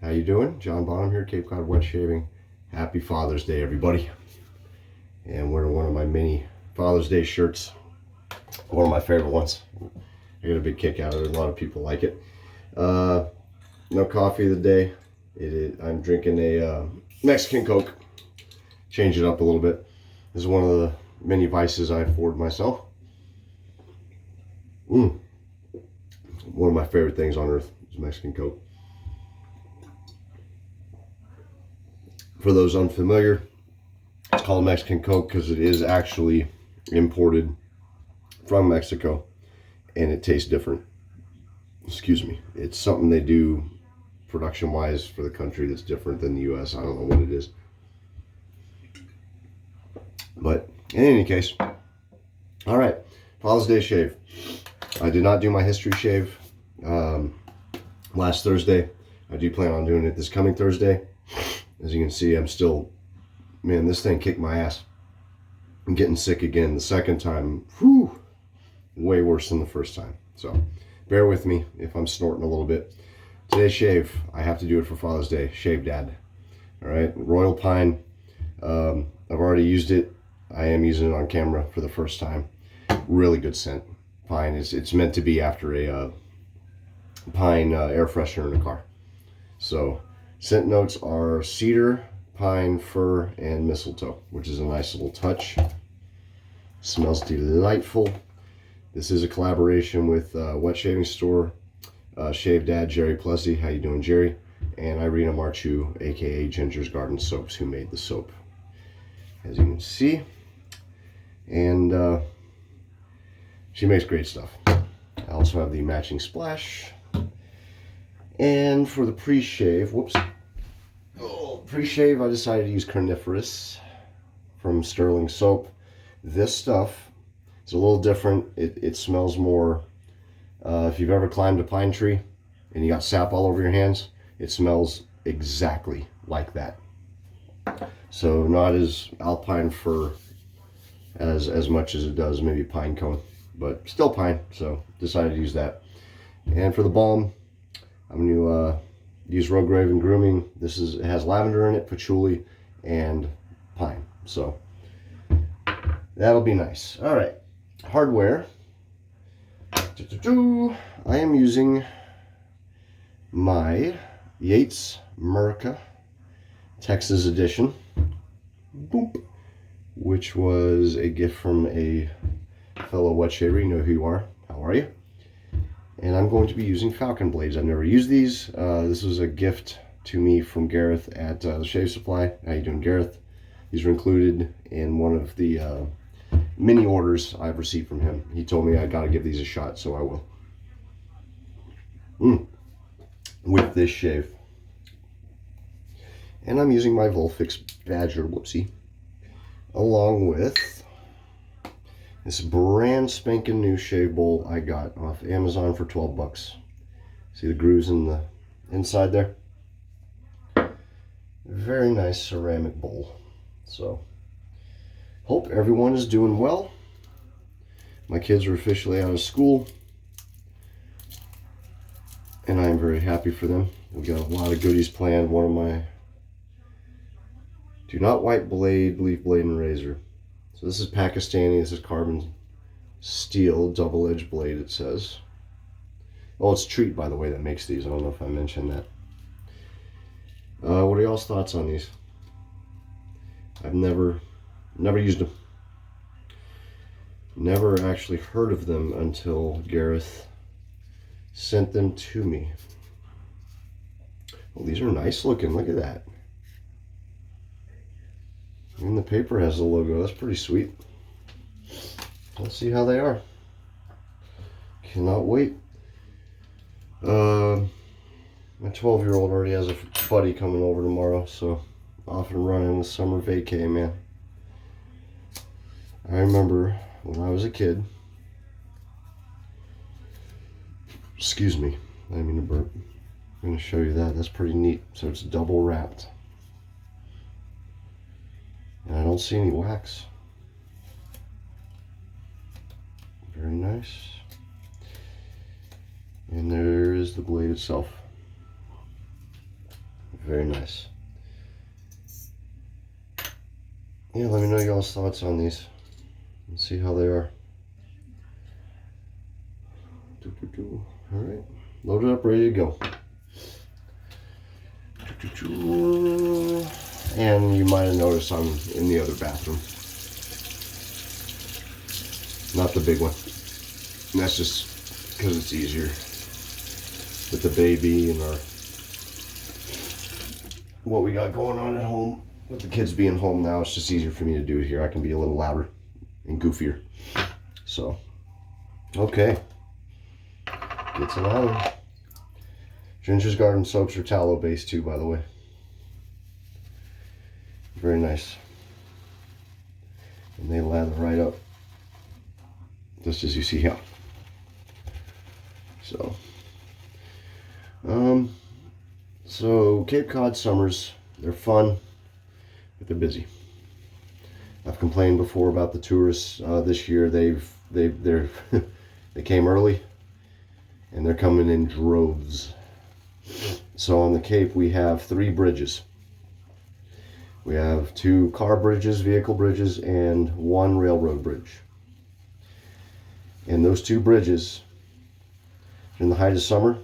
How you doing? John Bonham here, Cape Cod Wet Shaving. Happy Father's Day, everybody. And wearing one of my mini Father's Day shirts. One of my favorite ones. I get a big kick out of it. A lot of people like it. No coffee of the day. I'm drinking a Mexican Coke. Change it up a little bit. This is one of the many vices I afford myself. One of my favorite things on earth is Mexican Coke. For those unfamiliar, it's called Mexican Coke because it is actually imported from Mexico and it tastes different. Excuse me. It's something they do production wise for the country that's different than the US. I don't know what it is. But in any case, all right, Father's Day shave. I did not do my history shave last Thursday. I do plan on doing it this coming Thursday. As you can see, I'm still, man, this thing kicked my ass. I'm getting sick again the second time. Whew, way worse than the first time. So bear with me if I'm snorting a little bit. Today's shave, I have to do it for Father's Day. Shave Dad. All right, Royal Pine. I've already used it. I am using it on camera for the first time. Really good scent. Pine. It's meant to be after a pine air freshener in a car. So scent notes are cedar, pine, fir, and mistletoe, which is a nice little touch. Smells delightful. This is a collaboration with Wet Shaving Store, Shave Dad, Jerry Plesi. How you doing, Jerry? And Irena Marchu, aka Ginger's Garden Soaps, who made the soap, as you can see. And she makes great stuff. I also have the matching splash. And for the pre-shave, pre-shave, I decided to use Carnivorous from Sterling Soap. This stuff is a little different. It smells more, if you've ever climbed a pine tree and you got sap all over your hands, it smells exactly like that. So not as alpine fir as much as it does maybe pine cone, but still pine, so decided to use that. And for the balm, I'm going to use Rogue Raven Grooming. It has lavender in it, patchouli, and pine. So that'll be nice. All right, hardware. I am using my Yates Murica Texas Edition, which was a gift from a fellow wet shaver. You know who you are. How are you? And I'm going to be using Falcon blades. I've never used these. This was a gift to me from Gareth at the Shave Supply. How you doing, Gareth? These are included in one of the mini orders I've received from him. He told me I got to give these a shot, so I will. With this shave. And I'm using my Volfix Badger, whoopsie, along with this brand spanking new shave bowl I got off Amazon for 12 bucks. See the grooves in the inside there? Very nice ceramic bowl. So, hope everyone is doing well. My kids are officially out of school, and I am very happy for them. We got a lot of goodies planned. One of my do not wipe blade, leaf blade, and razor. So this is Pakistani, this is carbon steel, double-edged blade, it says. Oh, it's Treat, by the way, that makes these. I don't know if I mentioned that. What are y'all's thoughts on these? I've never used them. Never actually heard of them until Gareth sent them to me. Well, these are nice looking. Look at that. And the paper has the logo. That's pretty sweet. Let's see how they are. Cannot wait. My 12-year-old already has a buddy coming over tomorrow, so off and running with summer vacay, man. I remember when I was a kid. Excuse me, I didn't mean to burp. I'm going to show you that. That's pretty neat. So it's double wrapped. And I don't see any wax. Very nice. And there is the blade itself. Very nice. Yeah, let me know y'all's thoughts on these and see how they are. All right, loaded up, ready to go. And you might have noticed I'm in the other bathroom. Not the big one. And that's just because it's easier with the baby and what we got going on at home. With the kids being home now, it's just easier for me to do it here. I can be a little louder and goofier. So, okay. Get some lather. Ginger's Garden soaps are tallow based too, by the way. Very nice. And they lather right up, just as you see here. So, Cape Cod summers, they're fun, but they're busy. I've complained before about the tourists. This year they came early, and they're coming in droves. So on the Cape we have 3 bridges. We have 2 car bridges, vehicle bridges, and 1 railroad bridge. And those 2 bridges, in the height of summer,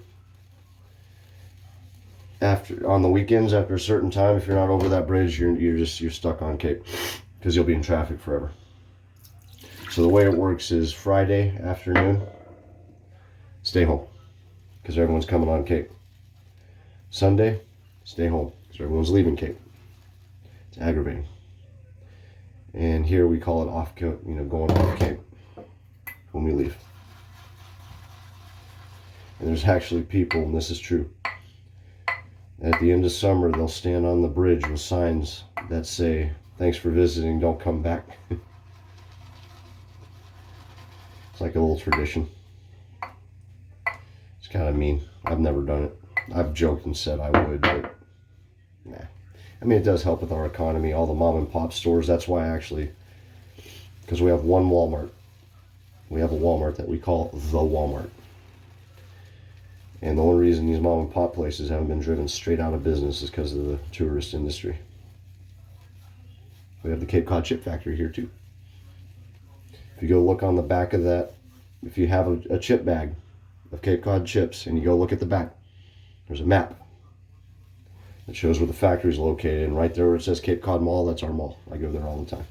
on the weekends after a certain time, if you're not over that bridge, you're stuck on Cape, because you'll be in traffic forever. So the way it works is Friday afternoon, stay home, because everyone's coming on Cape. Sunday, stay home, because everyone's leaving Cape. It's aggravating. And here we call it off, going off Cape when we leave. And there's actually people, and this is true, at the end of summer they'll stand on the bridge with signs that say, "Thanks for visiting, don't come back." It's like a little tradition. It's kind of mean. I've never done it. I've joked and said I would, but nah. I mean, it does help with our economy, all the mom and pop stores. That's why because we have one Walmart. We have a Walmart that we call the Walmart. And the only reason these mom and pop places haven't been driven straight out of business is because of the tourist industry. We have the Cape Cod Chip Factory here too. If you go look on the back of that, if you have a chip bag of Cape Cod chips and you go look at the back, there's a map that shows where the factory is located, and right there where it says Cape Cod Mall, that's our mall. I go there all the time.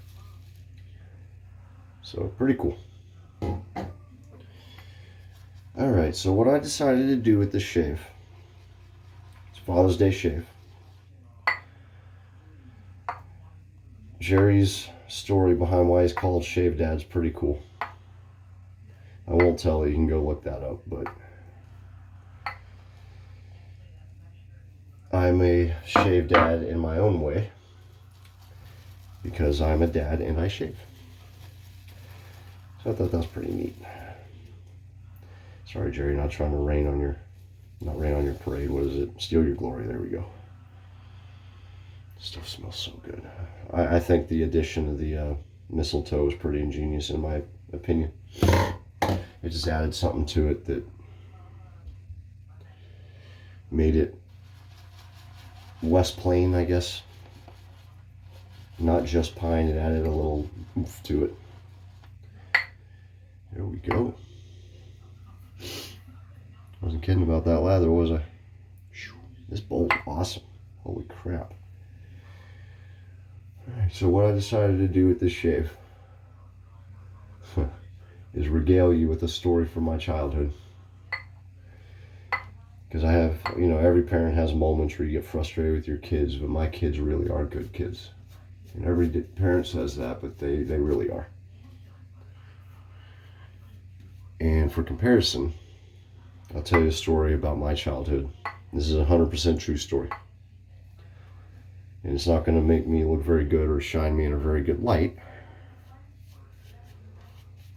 So pretty cool. Alright, so what I decided to do with this shave, it's Father's Day shave. Jerry's story behind why he's called Shave Dad's pretty cool. I won't tell you can go look that up, but I'm a shave dad in my own way, because I'm a dad and I shave. So I thought that was pretty neat. Sorry, Jerry, not trying to not rain on your parade. What is it? Steal your glory. There we go. Stuff smells so good. I think the addition of the mistletoe is pretty ingenious in my opinion. It just added something to it that made it less plain, I guess. Not just pine, it added a little oomph to it. There we go. Wasn't kidding about that lather, was I? This bowl is awesome. Holy crap. Alright, so what I decided to do with this shave is regale you with a story from my childhood. Because I have, every parent has moments where you get frustrated with your kids, but my kids really are good kids. And every parent says that, but they really are. And for comparison, I'll tell you a story about my childhood. This is a 100% true story. And it's not going to make me look very good or shine me in a very good light.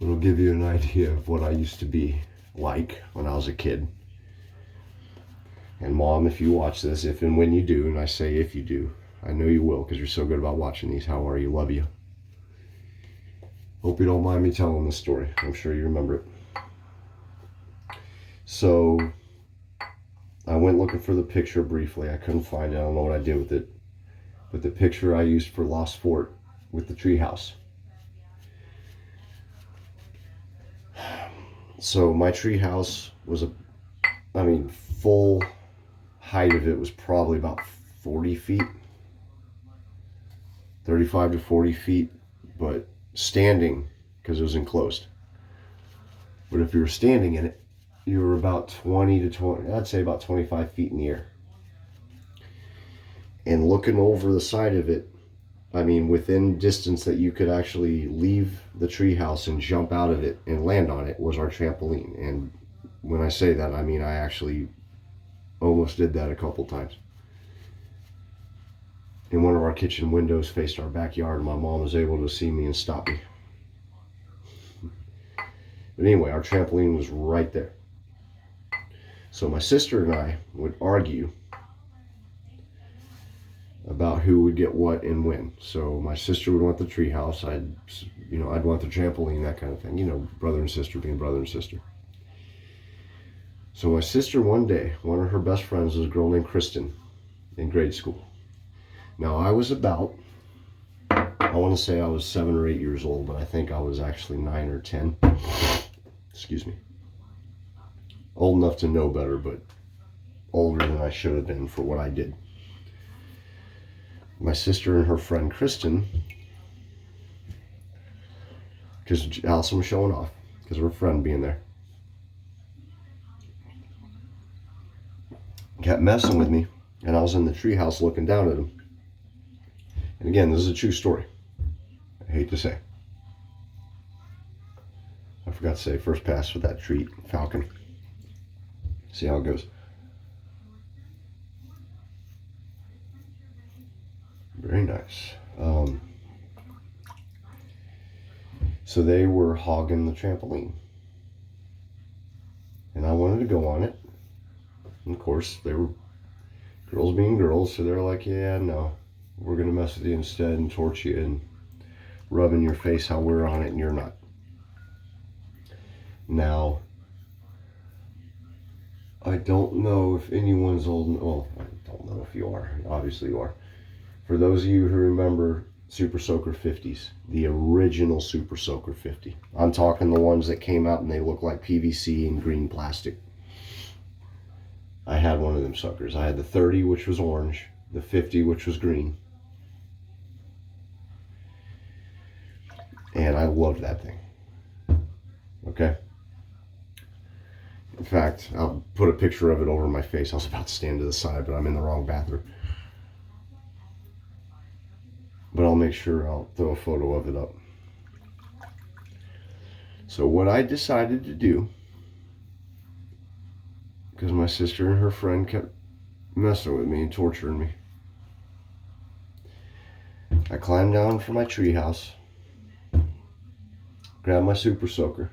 It'll give you an idea of what I used to be like when I was a kid. And Mom, if you watch this, if and when you do, and I say if you do, I know you will because you're so good about watching these. How are you? Love you. Hope you don't mind me telling this story. I'm sure you remember it. So I went went looking for the picture briefly. I couldn't find it. I don't know what I did with it. But the picture I used for Lost Fort with the treehouse. So my treehouse was full height of it was probably about 40 feet. 35 to 40 feet, but standing, because it was enclosed. But if you were standing in it, you were about 20 to 20, I'd say about 25 feet in the air. And looking over the side of it, within distance that you could actually leave the treehouse and jump out of it and land on it, was our trampoline. And when I say that, I actually almost did that a couple times. And one of our kitchen windows faced our backyard, and my mom was able to see me and stop me. But anyway, our trampoline was right there. So my sister and I would argue about who would get what and when. So my sister would want the treehouse. I'd want the trampoline, that kind of thing. Brother and sister being brother and sister. So my sister, one day, one of her best friends was a girl named Kristen in grade school. Now I was about, I want to say I was 7 or 8 years old, but I think I was actually 9 or 10. Excuse me. Old enough to know better, but older than I should have been for what I did. My sister and her friend Kristen, because Allison was showing off, because of her friend being there, kept messing with me, and I was in the treehouse looking down at him. And again, this is a true story. I hate to say. I forgot to say, first pass with that treat, falcon. See how it goes. Very nice. So they were hogging the trampoline. And I wanted to go on it. And of course, they were girls being girls, so they're like, yeah, no. We're going to mess with you instead and torch you and rub in your face how we're on it and you're not. Now, I don't know if anyone's old. Well, I don't know if you are. Obviously you are. For those of you who remember Super Soaker 50s, the original Super Soaker 50. I'm talking the ones that came out and they look like PVC and green plastic. I had one of them suckers. I had the 30, which was orange, the 50, which was green. And I loved that thing. Okay? In fact, I'll put a picture of it over my face. I was about to stand to the side, but I'm in the wrong bathroom. But I'll make sure I'll throw a photo of it up. So what I decided to do, because my sister and her friend kept messing with me and torturing me, I climbed down from my treehouse, grabbed my Super Soaker,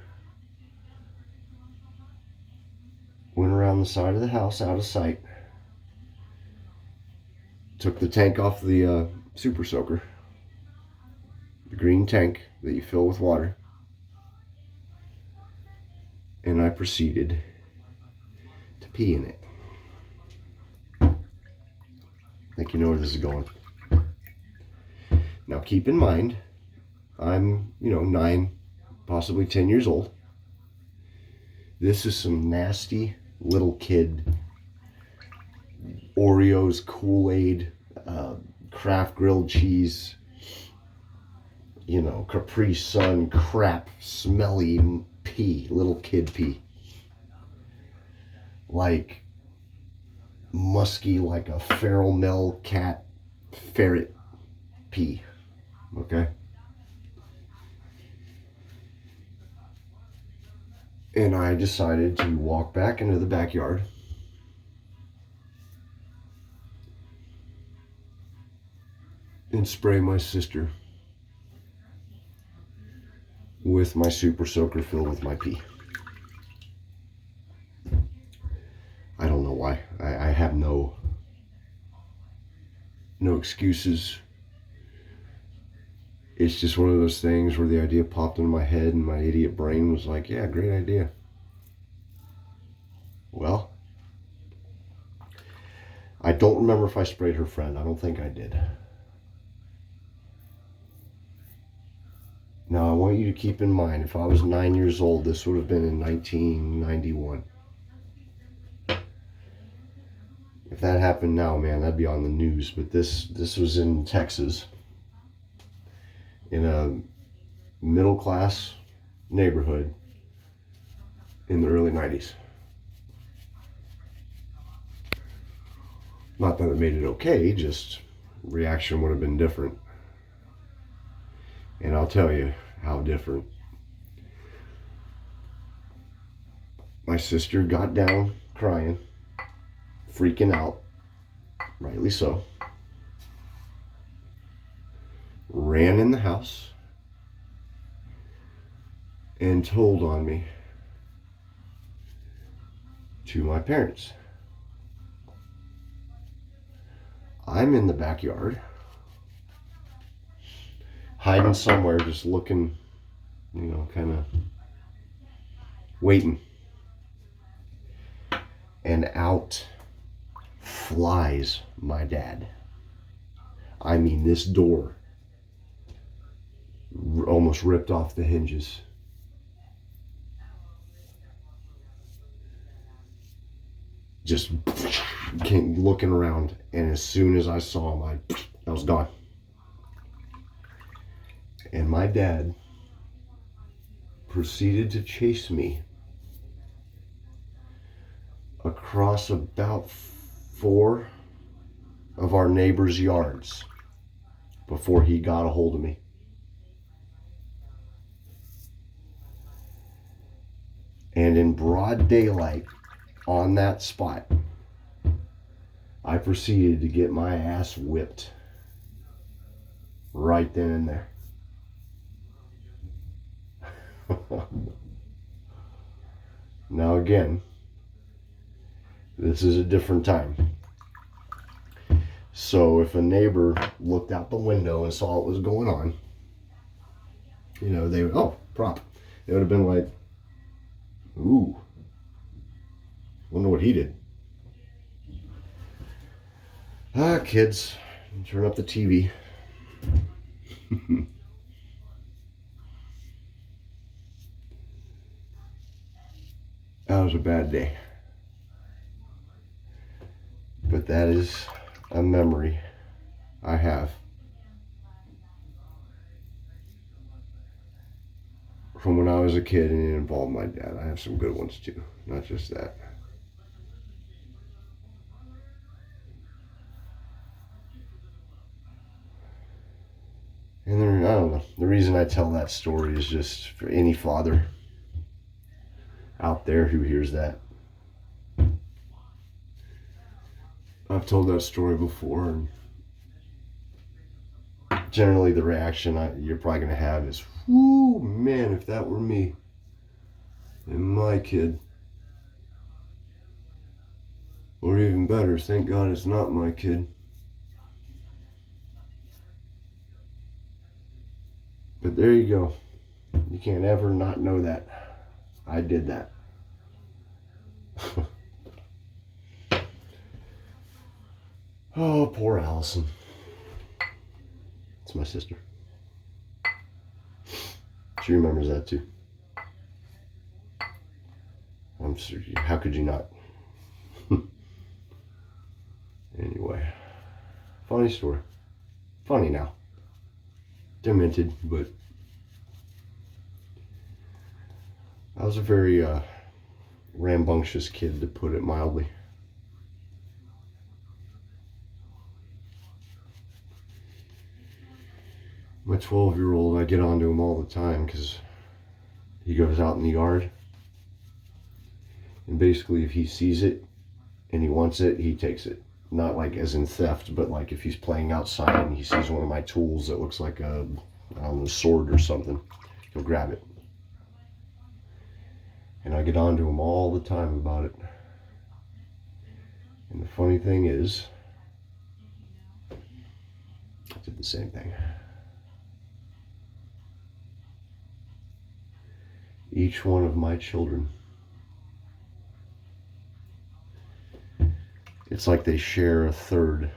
went around the side of the house out of sight, took the tank off the Super Soaker, the green tank that you fill with water, and I proceeded to pee in it. I think you know where this is going. Now keep in mind, I'm 9, possibly 10 years old. This is some nasty little kid Oreos, Kool-Aid, Kraft grilled cheese, Capri Sun crap, smelly pee, little kid pee. Like musky, like a feral male cat ferret pee. Okay? And I decided to walk back into the backyard and spray my sister with my Super Soaker filled with my pee. I don't know why. I have no excuses. It's just one of those things where the idea popped into my head and my idiot brain was like, yeah, great idea. Well, I don't remember if I sprayed her friend. I don't think I did. Now, I want you to keep in mind, if I was 9 years old, this would have been in 1991. If that happened now, man, that'd be on the news. But this was in Texas, in a middle-class neighborhood in the early 90s. Not that it made it okay, just reaction would have been different. And I'll tell you how different. My sister got down crying, freaking out, rightly so. Ran in the house and told on me to my parents. I'm in the backyard, hiding somewhere, just looking, kind of waiting. And out flies my dad. I mean, this door almost ripped off the hinges. Just came looking around, and as soon as I saw him, I was gone. And my dad proceeded to chase me across about 4 of our neighbors' yards before he got a hold of me. And in broad daylight, on that spot, I proceeded to get my ass whipped right then and there. Now again, this is a different time. So if a neighbor looked out the window and saw what was going on, they would, prop. They would have been like, ooh, wonder what he did. Kids, turn up the TV. That was a bad day. But that is a memory I have from when I was a kid, and it involved my dad. I have some good ones too, not just that. And I don't know, the reason I tell that story is just for any father out there who hears that. I've told that story before, and generally the reaction you're probably going to have is, whoo, man, if that were me and my kid. Or even better, thank God it's not my kid. But there you go. You can't ever not know that. I did that. Oh, poor Allison. It's my sister. She remembers that too. I'm sure. How could you not? Anyway, funny story. Funny now. Demented, but I was a very rambunctious kid, to put it mildly. My 12-year-old, I get onto him all the time because he goes out in the yard, and basically if he sees it and he wants it, he takes it. Not like as in theft, but like if he's playing outside and he sees one of my tools that looks like a sword or something, he'll grab it. And I get on to him all the time about it. And the funny thing is, I did the same thing. Each one of my children It's like they share a third.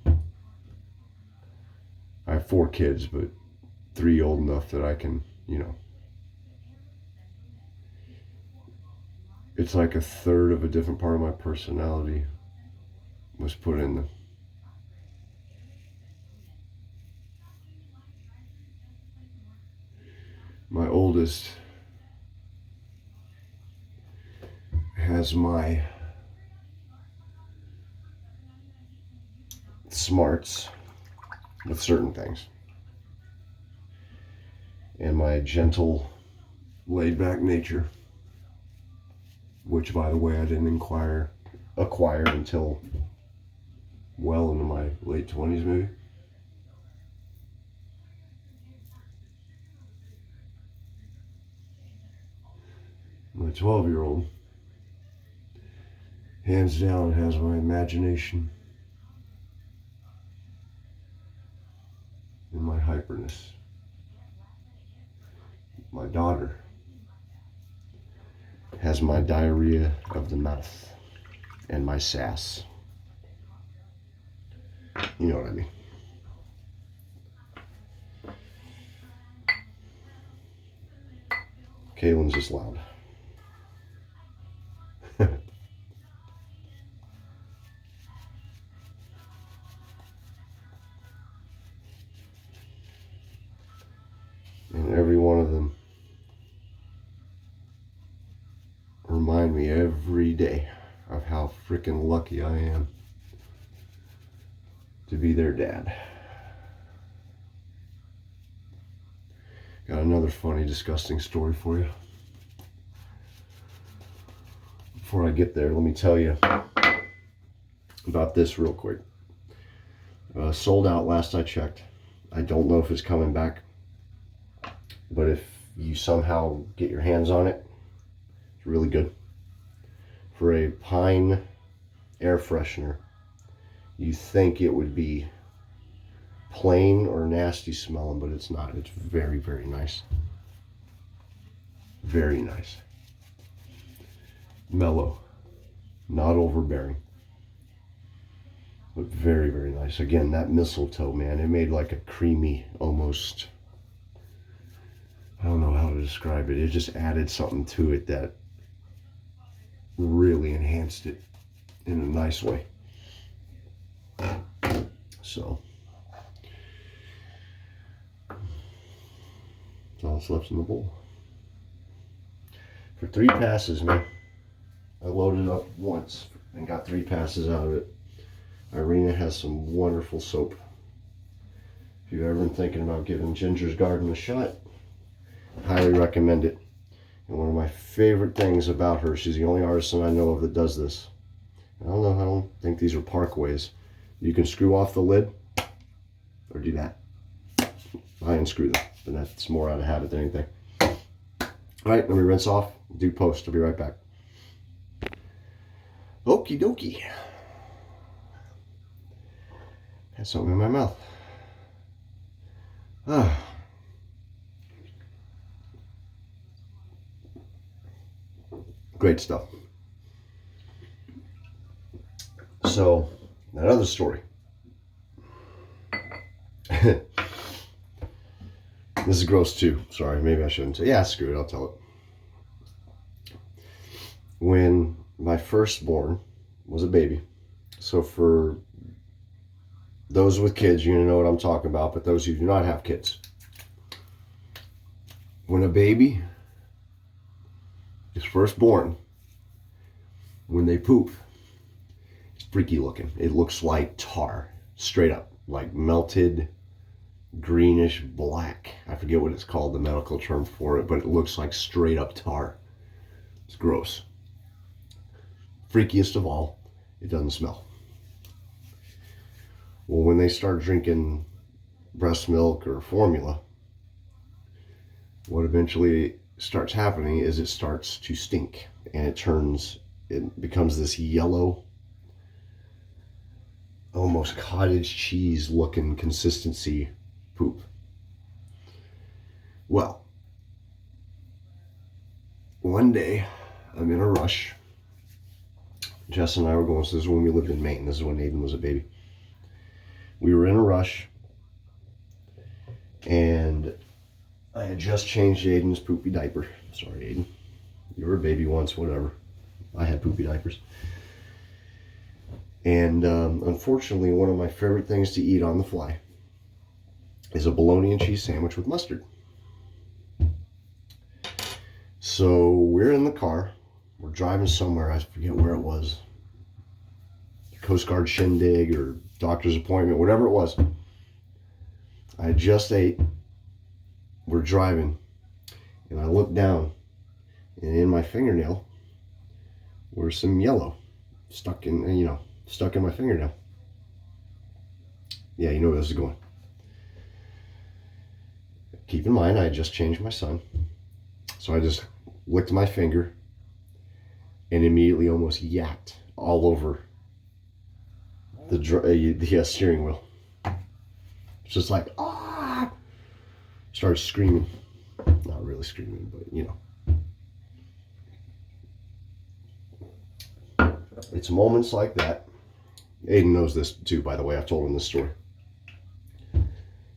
I have 4 kids, but 3 old enough that I can, you know. It's like a third of a different part of my personality was put in them. My oldest has my smarts with certain things, and my gentle, laid-back nature, which, by the way, I didn't acquire until well into my late 20s, maybe. My 12-year-old, hands down, has my imagination and my hyperness. My daughter has my diarrhea of the mouth and my sass. You know what I mean. Kaylin's just loud. And every one of them remind me every day of how freaking lucky I am to be their dad. Got another funny, disgusting story for you. Before I get there, let me tell you about this real quick. Sold out last I checked. I don't know if it's coming back, but if you somehow get your hands on it, it's really good. For a pine air freshener, you think it would be plain or nasty smelling, but it's not. It's very, very nice. Very nice. Mellow, not overbearing, but very, very nice. Again, that mistletoe, man, it made like a creamy, almost, I don't know how to describe it. It just added something to it that really enhanced it in a nice way. So that's all that's left in the bowl. For 3 passes, man. I loaded up once and got 3 passes out of it. Irena has some wonderful soap. If you've ever been thinking about giving Ginger's Garden a shot, I highly recommend it. And one of my favorite things about her, she's the only artisan I know of that does this. I don't think these are Parkways. You can screw off the lid or do that. I unscrew them, but that's more out of habit than anything. All right, let me rinse off, do post. I'll be right back. Okie dokie. Had something in my mouth. Great stuff. So, another story. This is gross too. Sorry, maybe I shouldn't say. Yeah, screw it, I'll tell it. When my firstborn was a baby, so for those with kids, you know what I'm talking about, but those who do not have kids, when a baby is first born, when they poop, it's freaky looking. It looks like tar, straight up, like melted greenish black. I forget what it's called, the medical term for it, but it looks like straight up tar. It's gross. Freakiest of all, it doesn't smell. Well, when they start drinking breast milk or formula, what eventually starts happening is it starts to stink, and it becomes this yellow, almost cottage cheese looking consistency poop. Well, one day I'm in a rush, Jess and I were going, so this is when we lived in Maine. This is when Aiden was a baby. We were in a rush, and I had just changed Aiden's poopy diaper. Sorry, Aiden. You were a baby once, whatever. I had poopy diapers. And unfortunately, one of my favorite things to eat on the fly is a bologna and cheese sandwich with mustard. So we're in the car. We're driving somewhere. I forget where it was. Coast Guard shindig or doctor's appointment, whatever it was. I just ate. We're driving. And I look down. And in my fingernail were some yellow stuck in my fingernail. Yeah, you know where this is going. Keep in mind, I had just changed my son. So I just licked my finger and immediately almost yacked all over the steering wheel. It's just like, ah! Started screaming. Not really screaming, but you know. It's moments like that. Aiden knows this too, by the way. I've told him this story.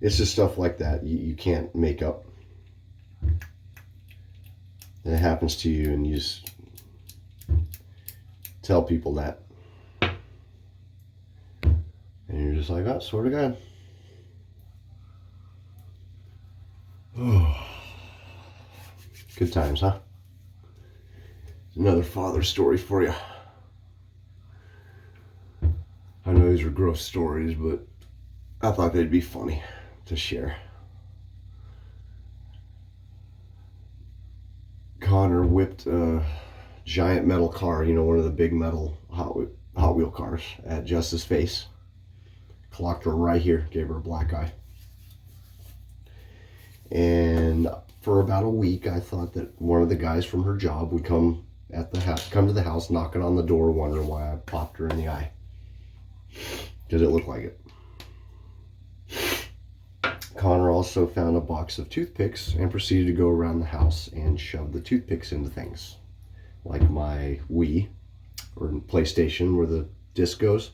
It's just stuff like that you can't make up. And it happens to you, and you just tell people that. And you're just like, oh, swear to God. Oh. Good times, huh? Another father story for you. I know these were gross stories, but I thought they'd be funny to share. Connor whipped a giant metal car, one of the big metal Hot Wheel cars, at Jess's face. Clocked her right here, gave her a black eye. And for about a week, I thought that one of the guys from her job would come to the house, knocking on the door, wondering why I popped her in the eye. Because it looked like it. Connor also found a box of toothpicks and proceeded to go around the house and shove the toothpicks into things. Like my Wii or PlayStation where the disc goes.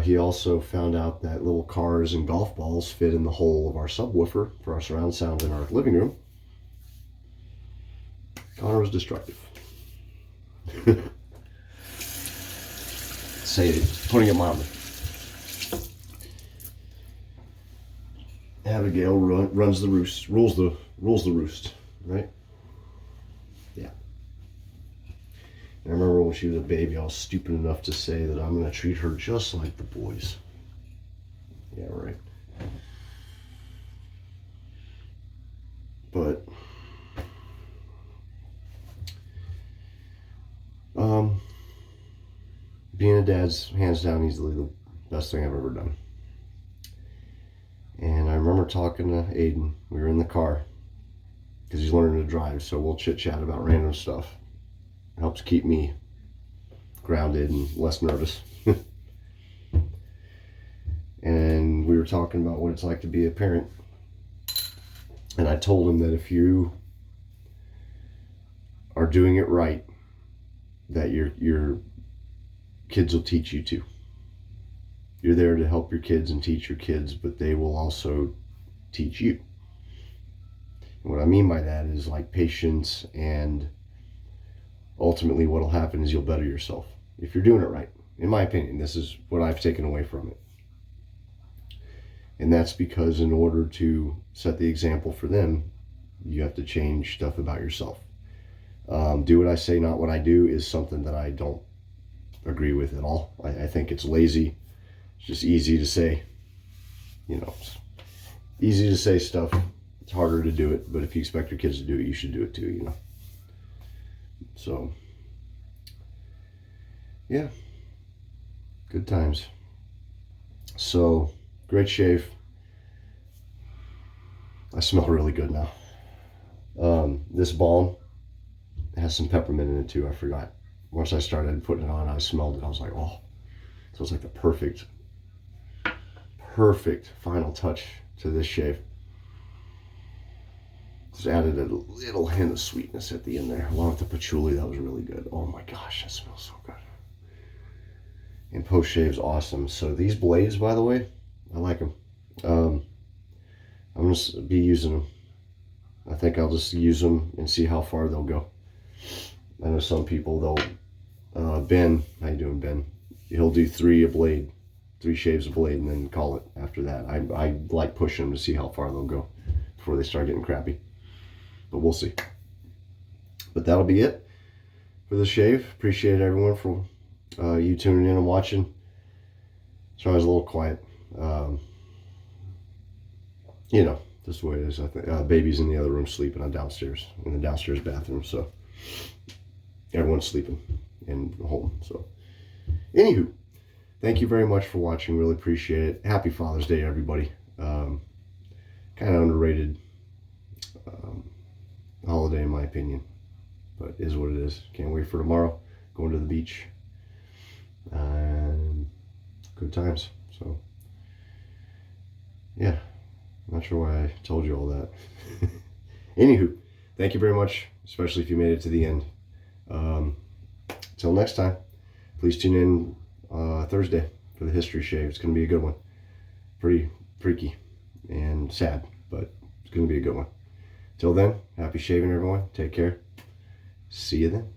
He also found out that little cars and golf balls fit in the hole of our subwoofer for our surround sound in our living room. Connor was destructive. Say it, putting it mildly. Abigail rules the roost, right? Yeah. And I remember when she was a baby, I was stupid enough to say that I'm going to treat her just like the boys. Yeah, right. But being a dad's hands down easily the best thing I've ever done. And I remember talking to Aiden. We were in the car because he's learning to drive, so we'll chit chat about random stuff. It helps keep me grounded and less nervous. And we were talking about what it's like to be a parent. And I told him that if you are doing it right, that your kids will teach you to. You're there to help your kids and teach your kids, but they will also teach you. And what I mean by that is like patience, and ultimately what will happen is you'll better yourself if you're doing it right. In my opinion, this is what I've taken away from it. And that's because in order to set the example for them, you have to change stuff about yourself. Do what I say, not what I do is something that I don't agree with at all. I think it's lazy. It's just easy to say, it's easy to say stuff. It's harder to do it, but if you expect your kids to do it, you should do it too, So, yeah, good times. So, great shave. I smell really good now. This balm has some peppermint in it too, I forgot. Once I started putting it on, I smelled it. I was like, oh. So it's like the perfect final touch to this shave. Just added a little hint of sweetness at the end there, along with the patchouli. That was really good. Oh my gosh, that smells so good. And post shave's awesome. So these blades, by the way, I like them. I'm gonna be using them. I think I'll just use them and see how far they'll go. I know some people, they'll Ben, how you doing, Ben? He'll do 3 shaves a blade, and then call it after that. I like pushing them to see how far they'll go before they start getting crappy. But we'll see. But that'll be it for the shave. Appreciate everyone for you tuning in and watching. Sorry I was a little quiet. You know, just the way it is. I think baby's in the other room sleeping. I'm downstairs in the downstairs bathroom, so everyone's sleeping in home. So, anywho, thank you very much for watching. Really appreciate it. Happy Father's Day, everybody. Kind of underrated holiday, in my opinion, but it is what it is. Can't wait for tomorrow. Going to the beach and good times. So, yeah. Not sure why I told you all that. Anywho, thank you very much, especially if you made it to the end. Till next time, please tune in Thursday for the history shave. It's going to be a good one. Pretty freaky and sad, but it's going to be a good one. Till then, happy shaving, everyone. Take care. See you then.